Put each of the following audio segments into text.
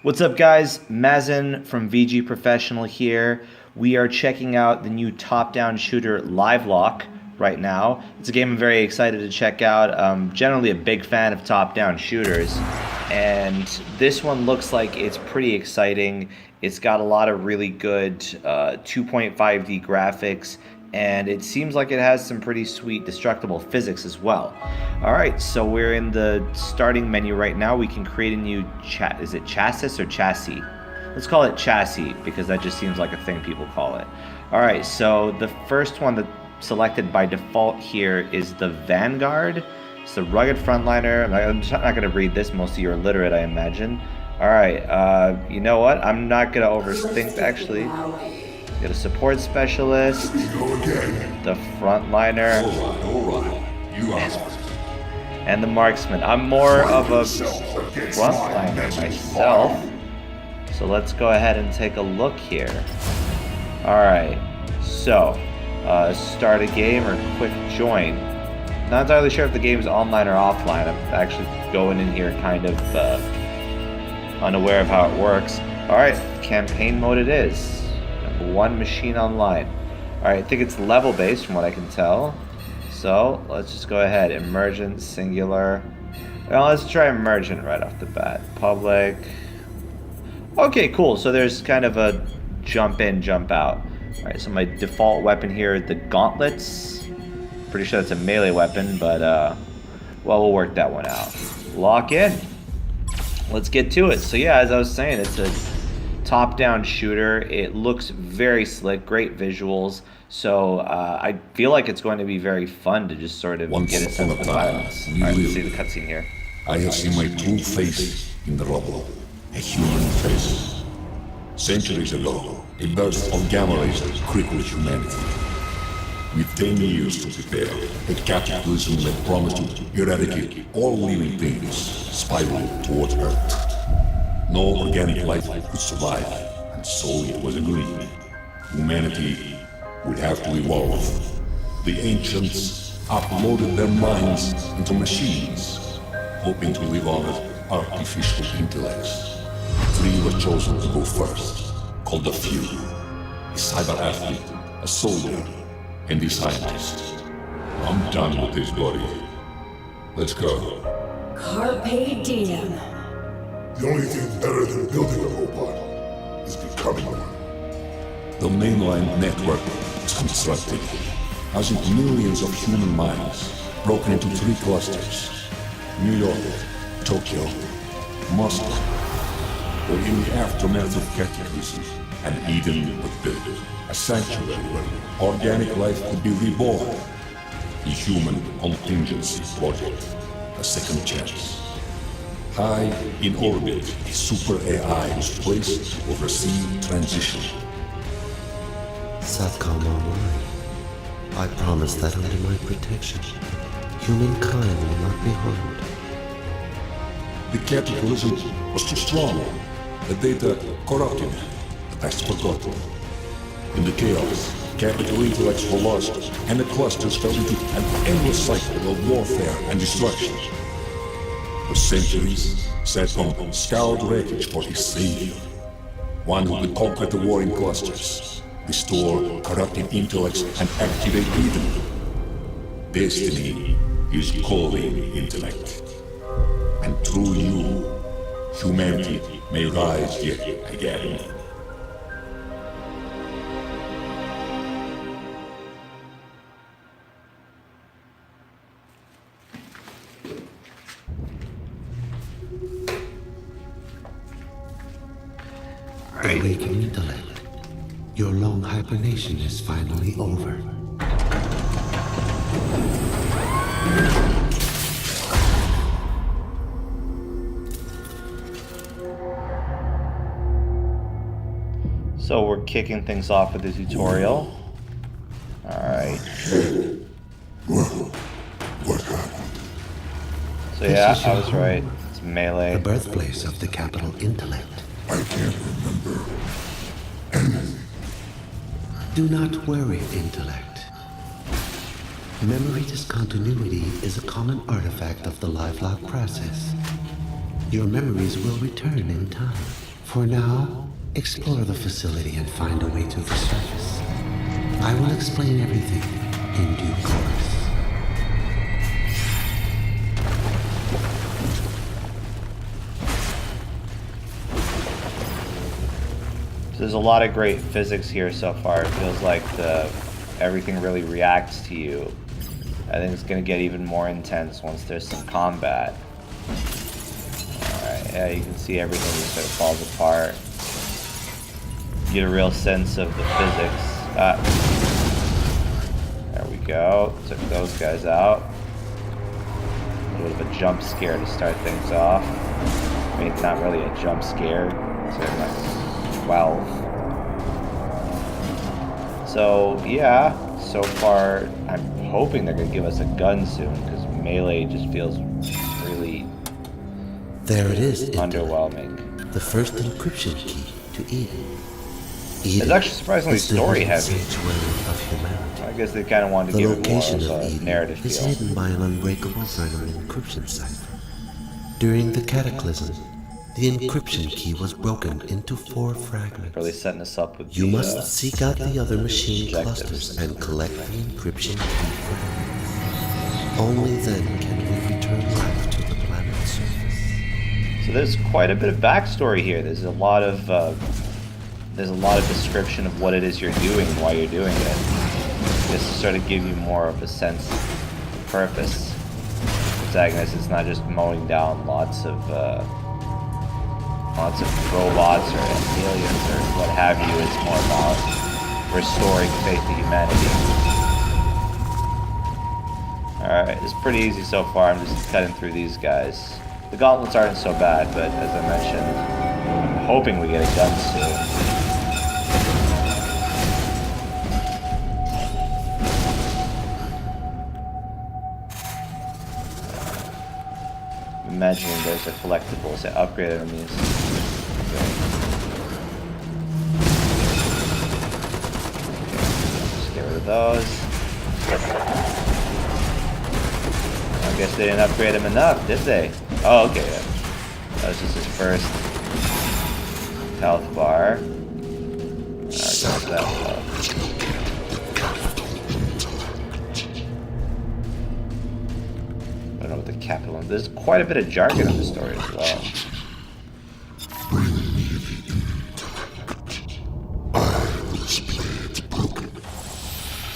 What's up, guys? Mazen from VG Professional here. We are checking out the new top-down shooter Livelock right now. It's a game I'm very excited to check out. I'm generally a big fan of top-down shooters, and this one looks like it's pretty exciting. It's got a lot of really good 2.5D graphics, and it seems like it has some pretty sweet destructible physics as well. Alright, so we're in the starting menu right now. We can create a new is it chassis or chassis? Let's call it chassis because that just seems like a thing people call it. Alright, so the first one that's selected by default here is the Vanguard. It's the rugged frontliner. I'm not going to read this, most of you are literate, I imagine. Alright, you know what? I'm not going to overthink actually. Get a support specialist, the frontliner, and the marksman. I'm more of a frontliner myself, so let's go ahead and take a look here. Alright, so start a game or quick join. Not entirely sure if the game is online or offline. I'm actually going in here kind of unaware of how it works. Alright, campaign mode it is. One machine online. Alright, I think it's level based from what I can tell. So let's just go ahead. Emergent, singular. Well, let's try emergent right off the bat. Public. Okay, cool. So there's kind of a jump in, jump out. Alright, so my default weapon here, the gauntlets. Pretty sure that's a melee weapon, but well, we'll work that one out. Lock in. Let's get to it. So yeah, as I was saying, it's a top-down shooter. It looks very slick, great visuals. So I feel like it's going to be very fun to just sort of get a sense of the violence. Alright, let's see the cutscene here. I have seen my true face in the rubble, a human face. Centuries ago, a burst of gamma rays crippled humanity. With 10 years to prepare, a cataclysm that promised to eradicate all living things spiraled toward Earth. No organic life could survive, and so it was agreed. Humanity would have to evolve. The ancients uploaded their minds into machines, hoping to live on as artificial intellects. 3 were chosen to go first, called the Few: a cyber athlete, a soldier, and a scientist. I'm done with this body. Let's go. Carpe diem. The only thing better than building a robot is becoming one. The mainline network is constructed, housing millions of human minds, broken into 3 clusters: New York, Tokyo, Moscow. Or in the aftermath of cataclysm, an Eden was built, a sanctuary where organic life could be reborn. The Human Contingency Project, a second chance. High in orbit, a super AI was placed to oversee transition. Satcom online. I promise that under my protection, humankind will not be harmed. The capitalism was too strong. The data corrupted, the past forgotten. In the chaos, capital intellects were lost, and the clusters fell into an endless cycle of warfare and destruction. For centuries, Satcom scoured wreckage for his savior, one who could conquer the warring clusters, restore corrupted intellects, and activate Eden. Destiny is calling intellect, and through you, humanity may rise yet again. Awaken intellect. Your long hibernation is finally over. So we're kicking things off with the tutorial. Alright. What happened? So yeah, I was right. It's melee. The birthplace of the capital intellect. I can't remember anything. Do not worry, intellect. Memory discontinuity is a common artifact of the Livelock process. Your memories will return in time. For now, explore the facility and find a way to the surface. I will explain everything in due course. There's a lot of great physics here so far. It feels like everything really reacts to you. I think it's going to get even more intense once there's some combat. Alright, yeah, you can see everything just sort of falls apart. You get a real sense of the physics. There we go. Took those guys out. A little bit of a jump scare to start things off. I mean, not really a jump scare. It's like 12. So yeah, so far I'm hoping they're gonna give us a gun soon because melee just feels really There it is, underwhelming. The first encryption key to Eden. It's actually surprisingly is the story hidden heavy. sanctuary of humanity. I guess they kind of wanted to The give it more location of of a Eden narrative is feel. hidden by an unbreakable vertical encryption cipher. During the cataclysm, the encryption key was broken into 4 fragments. Really setting us up with You the, must seek out the other machine objectives. clusters and collect the encryption key fragments. Only then can we return life to the planet's surface. So there's quite a bit of backstory here. There's a lot of description of what it is you're doing and why you're doing it. Just to sort of give you more of a sense of purpose. Protagonist is not just mowing down lots of robots or aliens or what have you. It's more about restoring faith to humanity. Alright, it's pretty easy so far. I'm just cutting through these guys. The gauntlets aren't so bad, but as I mentioned, I'm hoping we get a gun soon. Imagining those are collectibles that upgrade enemies. Just get rid of those. I guess they didn't upgrade him enough, did they? Oh, okay. Yeah. That was just his first health bar. That I don't know what the capital. There's quite a bit of jargon in the story as well.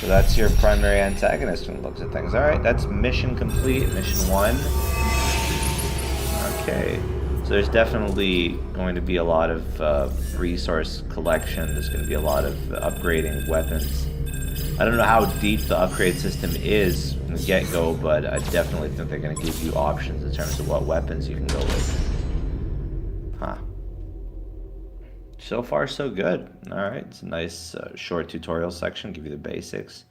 So that's your primary antagonist when it looks at things. Alright, that's mission complete, mission 1. Okay, so there's definitely going to be a lot of resource collection. There's going to be a lot of upgrading weapons. I don't know how deep the upgrade system is from the get-go, but I definitely think they're going to give you options in terms of what weapons you can go with. Huh. So far, so good. Alright, it's a nice short tutorial section, give you the basics.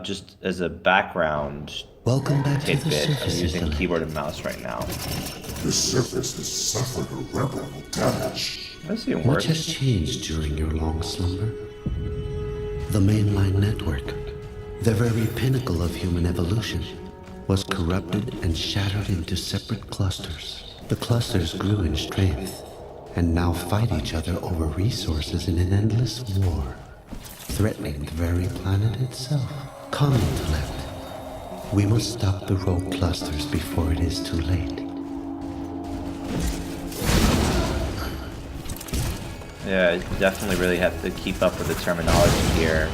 Just as a background Welcome back to the tidbit, I'm surface. using keyboard and mouse right now. The surface has suffered irreparable damage. That's even Much worse. has changed during your long slumber. The mainline network, the very pinnacle of human evolution, was corrupted and shattered into separate clusters. The clusters grew in strength and now fight each other over resources in an endless war, threatening the very planet itself. Come, intellect. We must stop the rogue clusters before it is too late. Yeah, I definitely really have to keep up with the terminology here.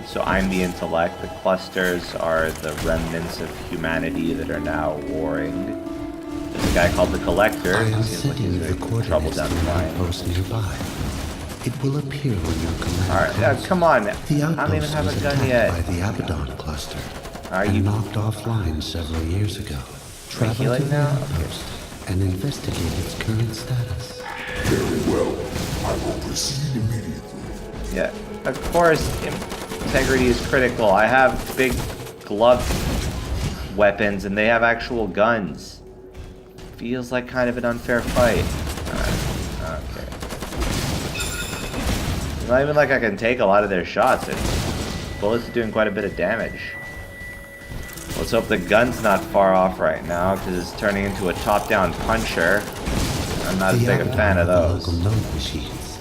So I'm the intellect, the clusters are the remnants of humanity that are now warring. There's a guy called the Collector. I am Seems like sending he's you the in trouble coordinates down to the an line. outpost nearby. It will appear when your command Alright, yeah, comes. come on. The I don't even outpost have was a gun attacked yet. by the Abaddon cluster Are and you knocked offline several years ago. Travel to healing the now? outpost and investigate its current status. Very well. I will proceed immediately. Yeah, of course, integrity is critical. I have big glove weapons and they have actual guns. Feels like kind of an unfair fight. Okay. It's not even like I can take a lot of their shots. Bullets are doing quite a bit of damage. Let's hope the gun's not far off right now because it's turning into a top-down puncher. I'm not a The big fan of Avatar those. local node machines,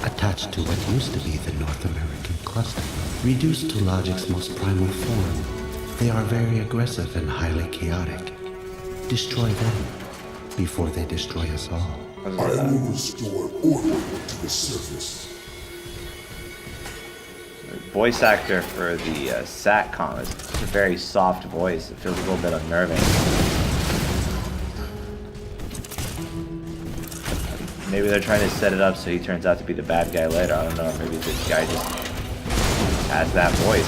attached to what used to be the North American cluster. Reduced to logic's most primal form, they are very aggressive and highly chaotic. Destroy them before they destroy us all. I will restore order to the surface. Voice actor for the SATCOM is a very soft voice. It feels a little bit unnerving. Maybe they're trying to set it up so he turns out to be the bad guy later. I don't know. Maybe this guy just has that voice.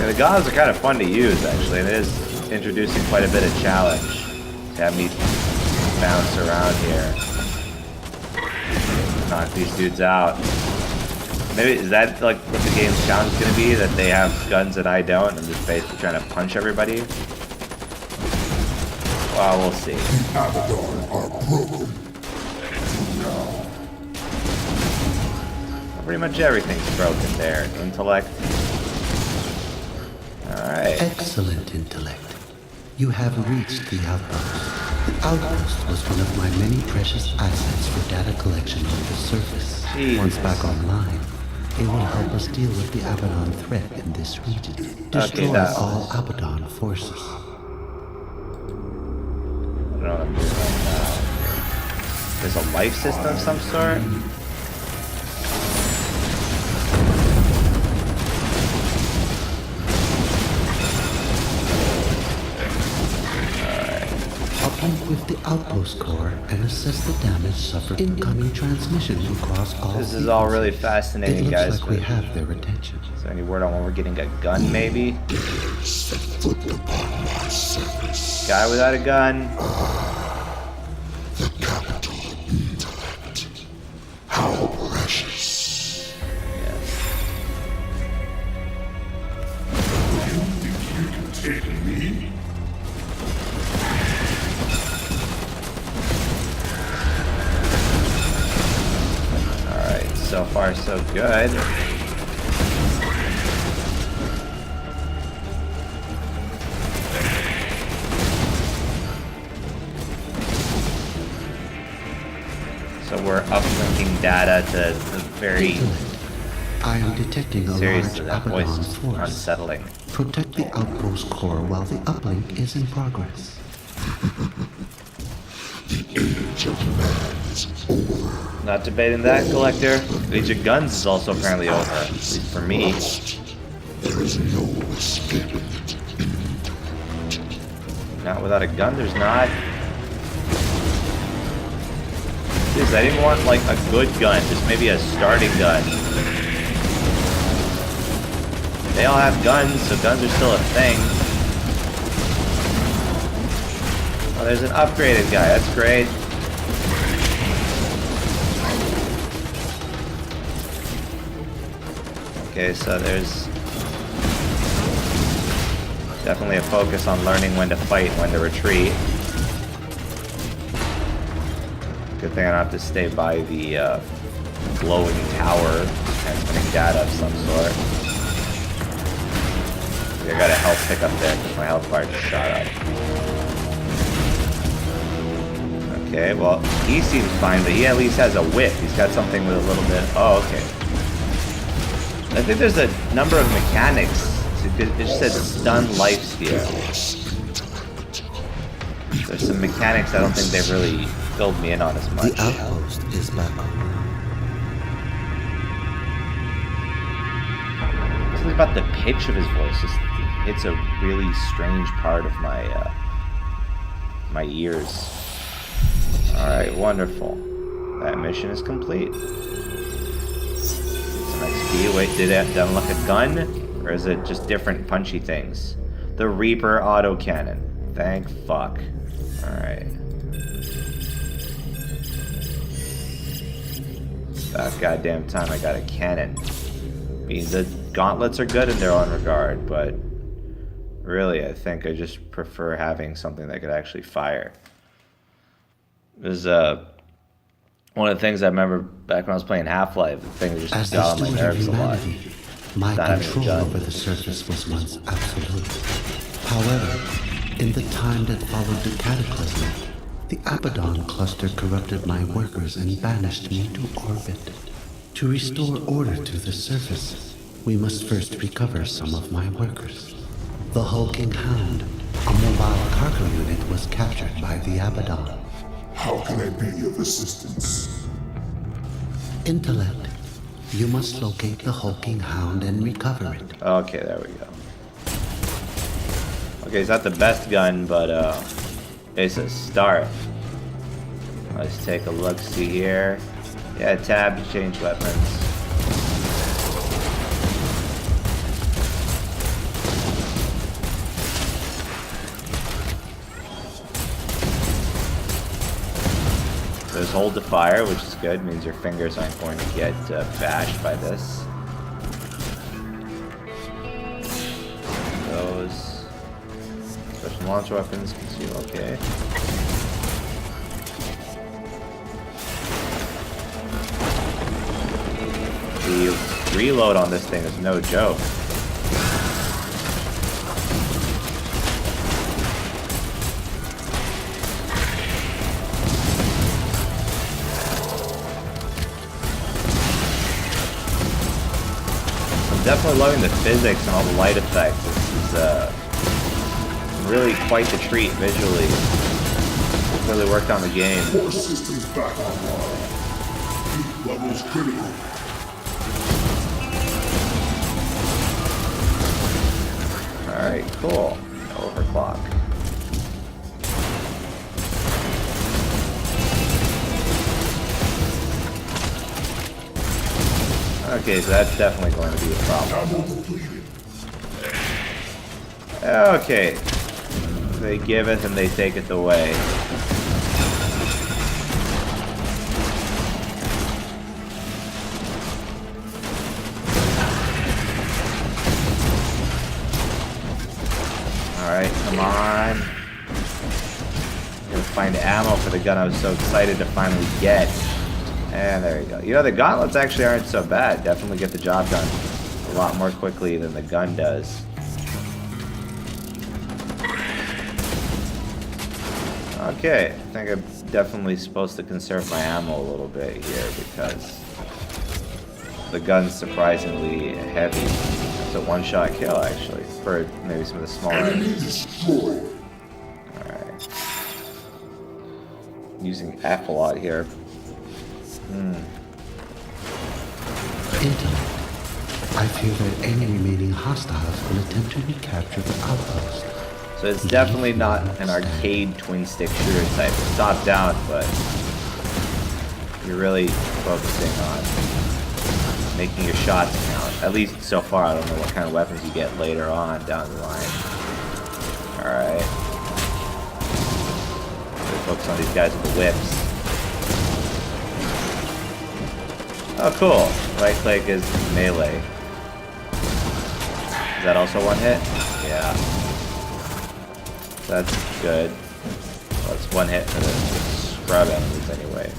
Yeah, the gods are kind of fun to use, actually. And it is introducing quite a bit of challenge to have me bounce around here. Knock these dudes out. Maybe, is that like what the game's challenge is going to be? That they have guns and I don't, and I'm just basically trying to punch everybody? Well, we'll see. The Abaddon are broken. Pretty much everything's broken there. Intellect. Alright. Excellent intellect. You have reached the outpost. The outpost was one of my many precious assets for data collection on the surface. Jesus. Once back online, it will help us deal with the Abaddon threat in this region. Destroy now. all Abaddon forces. I don't know what I'm doing right now. There's a life system of some sort? Uplink with the outpost core and assess the damage suffered. Incoming transmission across all. This is all really fascinating, It looks guys. like we have their attention. Is there any word on when we're getting a gun, maybe? Set foot upon my surface. Guy without a gun. The capital intellect. How precious. Yes. You think you can take me? Alright, so far so good. So we're uplinking data to the very Intellect. I am detecting a seriously, large that voice Abaddon is force. unsettling. Protect the outpost core while the uplink is in progress. Age of man is over. Not debating that, Collector. Age of Guns is also apparently over, at least for me. There is no escaping it. Not without a gun, there's not. Jeez, I didn't want like a good gun, just maybe a starting gun. They all have guns, so guns are still a thing. Oh, there's an upgraded guy, that's great. Okay, so there's definitely a focus on learning when to fight, when to retreat. Good thing I don't have to stay by the glowing tower transmitting data of some sort. I got a health pick up there because my health bar just shot up. Okay, well, he seems fine, but he at least has a whip. He's got something with a little bit... Oh, okay. I think there's a number of mechanics. It just said stun lifesteal. There's some mechanics I don't think they've really filled me in on as much. The outpost is back on. Something about the pitch of his voice just hits a really strange part of my my ears. Alright, wonderful. That mission is complete. Some XP. Wait, did it unlock a gun? Or is it just different punchy things? The Reaper autocannon. Thank fuck. Alright. About goddamn time I got a cannon. Means that gauntlets are good in their own regard, but really I think I just prefer having something that could actually fire. There's one of the things I remember back when I was playing Half-Life, the thing that just As the got on my steward of nerves a lot. humanity, my Not having a control gun. over the surface was once absolute. However, in the time that followed the cataclysm, The Abaddon cluster corrupted my workers and banished me to orbit. To restore order to the surface, we must first recover some of my workers. The hulking hound, a mobile cargo unit, was captured by the Abaddon. How can I be of assistance? Intellect. You must locate the hulking hound and recover it. Okay, there we go. Okay, it's not the best gun, but it's a start. Let's take a look-see here. Yeah, tab to change weapons. There's hold to fire, which is good. Means your fingers aren't going to get bashed by this. Those special launch weapons consume. Okay. The reload on this thing is no joke. Definitely loving the physics and all the light effects. This is really quite the treat visually. Really worked on the game. Core systems back online. Heat levels critical. Alright, cool. Overclock. Okay, so that's definitely going to be a problem. Okay. They give it and they take it away. Alright, come on. I'm gonna find ammo for the gun I was so excited to finally get. And there you go. You know, the gauntlets actually aren't so bad. Definitely get the job done a lot more quickly than the gun does. Okay, I think I'm definitely supposed to conserve my ammo a little bit here because the gun's surprisingly heavy. It's a one-shot kill, actually, for maybe some of the smaller. Alright. Using F a lot here. Intellect. I fear that any remaining hostiles will attempt to recapture the outpost. So it's definitely not an arcade twin-stick shooter type. It's top-down, but you're really focusing on making your shots count. At least so far. I don't know what kind of weapons you get later on down the line. Alright. Really focus on these guys with the whips. Oh, cool. Right click is melee. Is that also one hit? Yeah. That's good. Well, it's one hit for the scrub enemies anyway.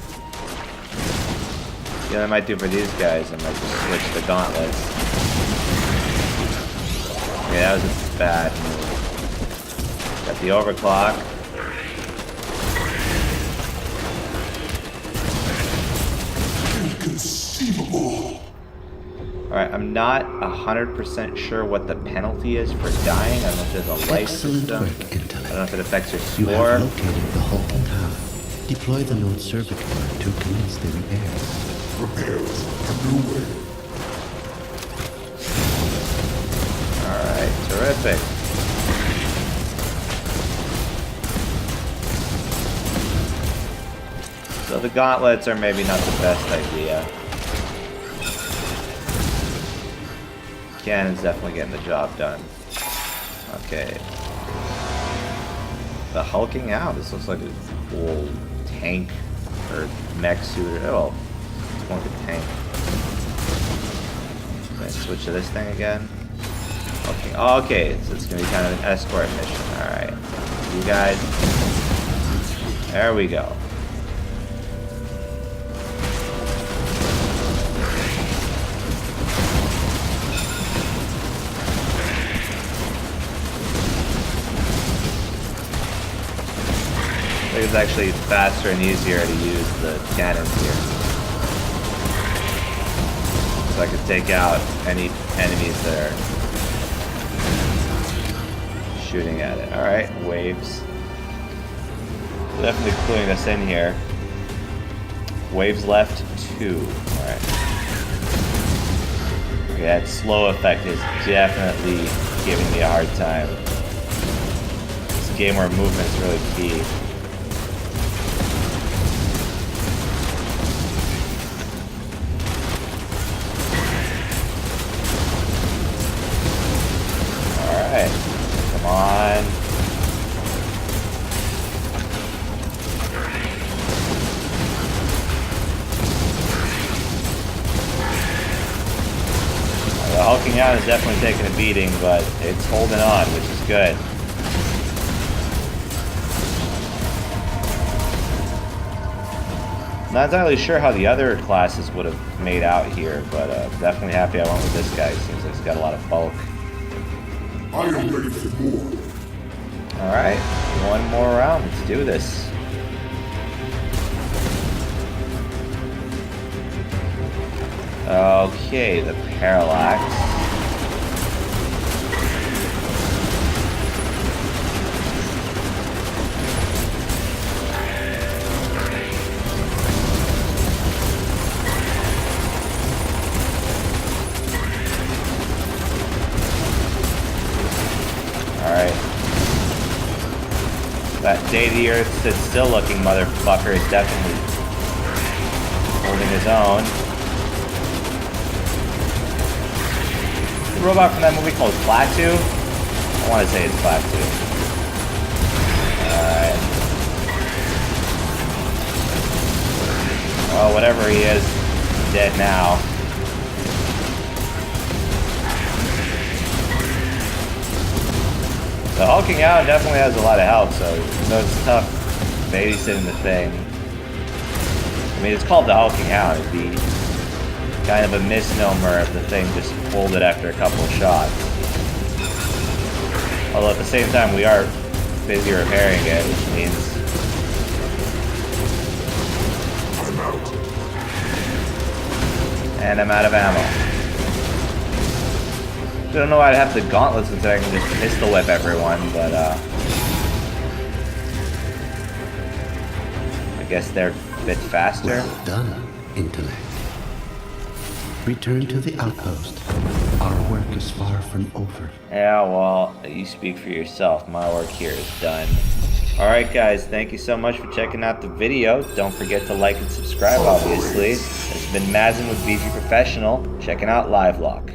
Yeah, I might do for these guys. I might just switch the gauntlets. Yeah, that was a bad move. Got the overclock. Inconceivable. Alright, I'm not 100% sure what the penalty is for dying. I don't know if there's a life Excellent system. work, Intellect. I don't know if it affects your You score. have located the hulking hound. Deploy the node circuit board to commence the repairs. Repairs underway. Alright, terrific. So the gauntlets are maybe not the best idea. Cannon's definitely getting the job done. Okay. The hulking out. This looks like a cool tank or mech suit. Oh, it's more like a tank. Let's switch to this thing again. Okay. Oh, okay. So it's gonna be kind of an escort mission. All right. You guys. There we go. it's actually faster and easier to use the cannons here. So I can take out any enemies that are shooting at it. Alright, waves. Definitely cluing us in here. Waves left 2. Alright. Okay, that slow effect is definitely giving me a hard time. It's a game where movement's really key. Alright. Come on. The hulking out is definitely taking a beating, but it's holding on, which is good. Not entirely sure how the other classes would have made out here, but definitely happy I went with this guy. Seems like he's got a lot of bulk. I am ready for more. Alright, one more round. Let's do this. Okay, the parallax. Alright. That day the earth stood still looking motherfucker is definitely holding his own. The robot from that movie called Klaatu? I want to say it's Klaatu. Alright. Well, whatever he is, he's dead now. The hulking out definitely has a lot of health, so even though it's tough babysitting the thing. I mean, it's called the hulking out. It'd be kind of a misnomer if the thing just folded after a couple of shots. Although at the same time, we are busy repairing it, which means I'm out. and I'm out of ammo. I don't know why I'd have the gauntlets since I can just pistol whip everyone, but I guess they're a bit faster. Well done, intellect. Return to the outpost. Our work is far from over. Yeah, well, you speak for yourself. My work here is done. Alright guys, thank you so much for checking out the video. Don't forget to like and subscribe, obviously. This has been Mazen with VG Professional, checking out Livelock.